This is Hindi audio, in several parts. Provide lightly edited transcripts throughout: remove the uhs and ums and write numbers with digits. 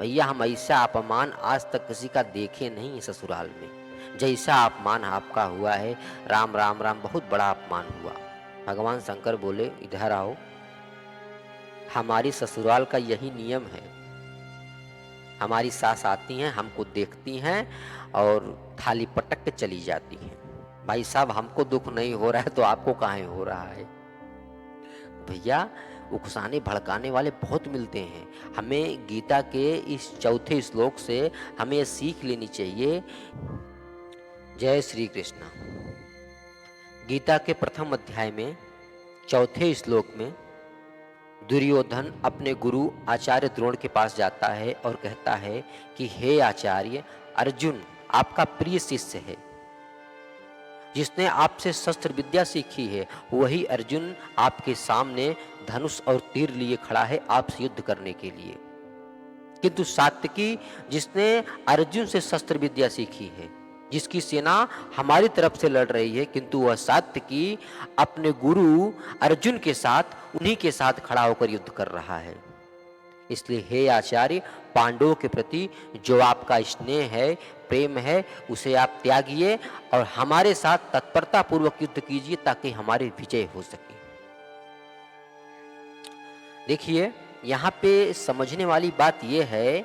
भैया हम ऐसा अपमान आज तक किसी का देखे नहीं ससुराल में। जैसा अपमान आपका हुआ है, राम राम राम, बहुत बड़ा अपमान हुआ। भगवान शंकर बोले, इधर आओ, हमारी ससुराल का यही नियम है। हमारी सास आती हैं, हमको देखती हैं और थाली पटक के चली जाती हैं। भाई साहब, हमको दुख नहीं हो रहा है तो आपको काहे हो रहा है? भैया, उकसाने भड़काने वाले बहुत मिलते हैं। हमें गीता के इस चौथे श्लोक से हमें ये सीख लेनी चाहिए। जय श्री कृष्ण। गीता के प्रथम अध्याय में चौथे श्लोक में दुर्योधन अपने गुरु आचार्य द्रोण के पास जाता है और कहता है कि हे आचार्य, अर्जुन आपका प्रिय शिष्य है, जिसने आपसे शस्त्र विद्या सीखी है, वही अर्जुन आपके सामने धनुष और तीर लिए खड़ा है आपसे युद्ध करने के लिए। किंतु सात्विकी, जिसने अर्जुन से शस्त्र विद्या सीखी है, जिसकी सेना हमारी तरफ से लड़ रही है, किंतु वह सात्विकी अपने गुरु अर्जुन के साथ, उन्हीं के साथ खड़ा होकर युद्ध कर रहा है। इसलिए हे आचार्य, पांडवों के प्रति जो आपका स्नेह है, प्रेम है, उसे आप त्यागिए और हमारे साथ तत्परता पूर्वक युद्ध कीजिए ताकि हमारी विजय हो सके। देखिए, यहाँ पे समझने वाली बात यह है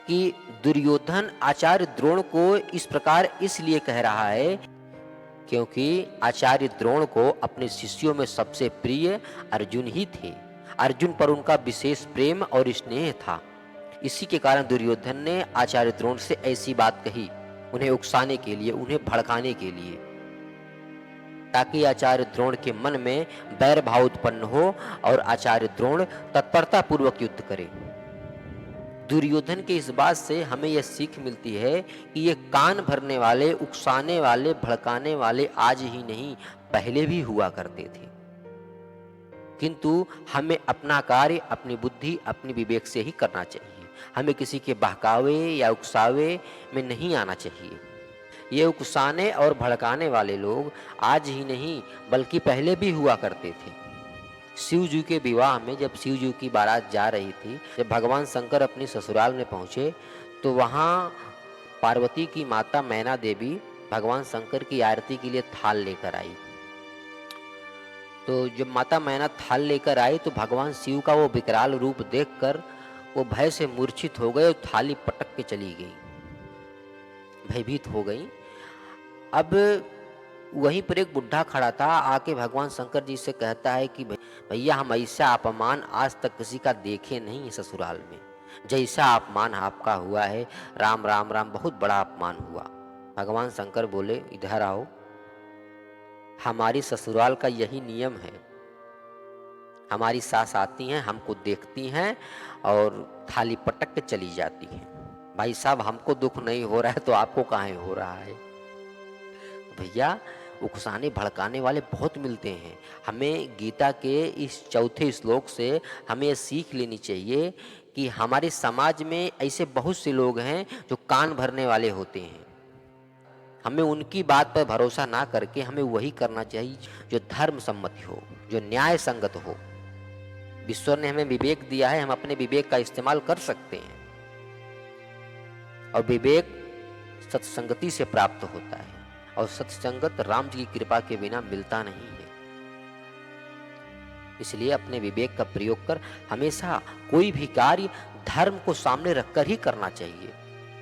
कि दुर्योधन आचार्य द्रोण को इस प्रकार इसलिए कह रहा है क्योंकि आचार्य द्रोण को अपने शिष्यों में सबसे प्रिय अर्जुन ही थे। अर्जुन पर उनका विशेष प्रेम और स्नेह था। इसी के कारण दुर्योधन ने आचार्य द्रोण से ऐसी बात कही, उन्हें उकसाने के लिए, उन्हें भड़काने के लिए, ताकि आचार्य द्रोण के मन में बैर भाव उत्पन्न हो और आचार्य द्रोण तत्परता पूर्वक युद्ध करे। दुर्योधन के इस बात से हमें यह सीख मिलती है कि ये कान भरने वाले, उकसाने वाले, भड़काने वाले आज ही नहीं, पहले भी हुआ करते थे। किंतु हमें अपना कार्य अपनी बुद्धि, अपनी विवेक से ही करना चाहिए। हमें किसी के बहकावे या उकसावे में नहीं आना चाहिए। ये उकसाने और भड़काने वाले लोग आज ही नहीं बल्कि पहले भी हुआ करते थे। शिव जी के विवाह में जब शिव जी की बारात जा रही थी, जब भगवान शंकर अपनी ससुराल में पहुंचे तो वहां पार्वती की माता मैना देवी भगवान शंकर की आरती के लिए थाल लेकर आई। तो जब माता मैना थाल लेकर आई तो भगवान शिव का वो विकराल रूप देखकर वो भय से मूर्छित हो गए और थाली पटक के चली गई, भयभीत हो गई। अब वहीं पर एक बुढ़ा खड़ा था, आके भगवान शंकर जी से कहता है कि भैया हम ऐसा अपमान आज तक किसी का देखे नहीं ससुराल में। जैसा अपमान आपका हुआ है, राम राम राम, बहुत बड़ा अपमान हुआ। भगवान शंकर बोले, इधर आओ, हमारी ससुराल का यही नियम है। हमारी सास आती हैं, हमको देखती हैं और थाली पटक के चली जाती हैं। भाई साहब, हमको दुख नहीं हो रहा है तो आपको काहे हो रहा है? भैया, उकसाने भड़काने वाले बहुत मिलते हैं। हमें गीता के इस चौथे श्लोक से हमें यह सीख लेनी चाहिए कि हमारे समाज में ऐसे बहुत से लोग हैं जो कान भरने वाले होते हैं। हमें उनकी बात पर भरोसा ना करके हमें वही करना चाहिए जो धर्म सम्मति हो, जो न्याय संगत हो। ईश्वर ने हमें विवेक दिया है, हम अपने विवेक का इस्तेमाल कर सकते हैं और विवेक सत्संगति से प्राप्त होता है और सत्संगत राम जी की कृपा के बिना मिलता नहीं है। इसलिए अपने विवेक का प्रयोग कर हमेशा कोई भी कार्य धर्म को सामने रखकर ही करना चाहिए।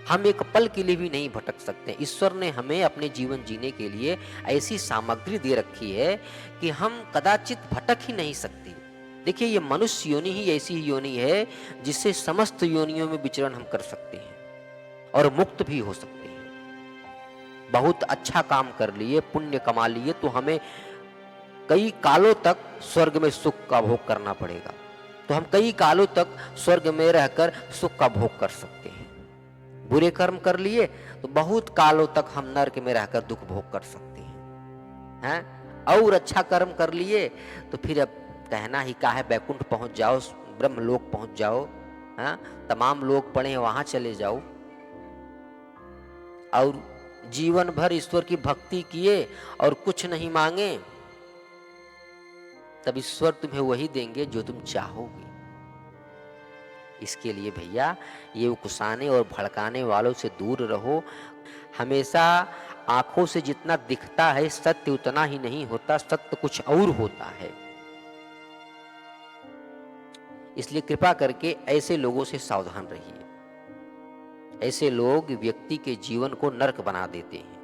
हम एक पल के लिए भी नहीं भटक सकते। ईश्वर ने हमें अपने जीवन जीने के लिए ऐसी सामग्री दे रखी है कि हम कदाचित भटक ही नहीं सकते। देखिए, ये मनुष्य योनि ही ऐसी योनि है जिससे समस्त योनियों में विचरण हम कर सकते हैं और मुक्त भी हो सकते हैं। बहुत अच्छा काम कर लिए, पुण्य कमा लिए तो हमें कई कालों तक स्वर्ग में सुख का भोग करना पड़ेगा, तो हम कई कालों तक स्वर्ग में रहकर सुख का भोग कर सकते हैं। बुरे कर्म कर लिए तो बहुत कालों तक हम नरक में रहकर दुख भोग कर सकते हैं। और अच्छा कर्म कर लिए तो फिर अब कहना ही क्या है, बैकुंठ पहुंच जाओ, ब्रह्मलोक पहुंच जाओ, तमाम लोग पढ़े वहां चले जाओ और जीवन भर ईश्वर की भक्ति किए और कुछ नहीं मांगे, तब ईश्वर तुम्हें वही देंगे जो तुम चाहोगे। इसके लिए भैया ये उकसाने और भड़काने वालों से दूर रहो। हमेशा आंखों से जितना दिखता है सत्य उतना ही नहीं होता, सत्य कुछ और होता है। इसलिए कृपा करके ऐसे लोगों से सावधान रहिए। ऐसे लोग व्यक्ति के जीवन को नरक बना देते हैं।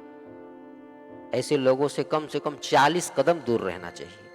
ऐसे लोगों से कम 40 कदम दूर रहना चाहिए।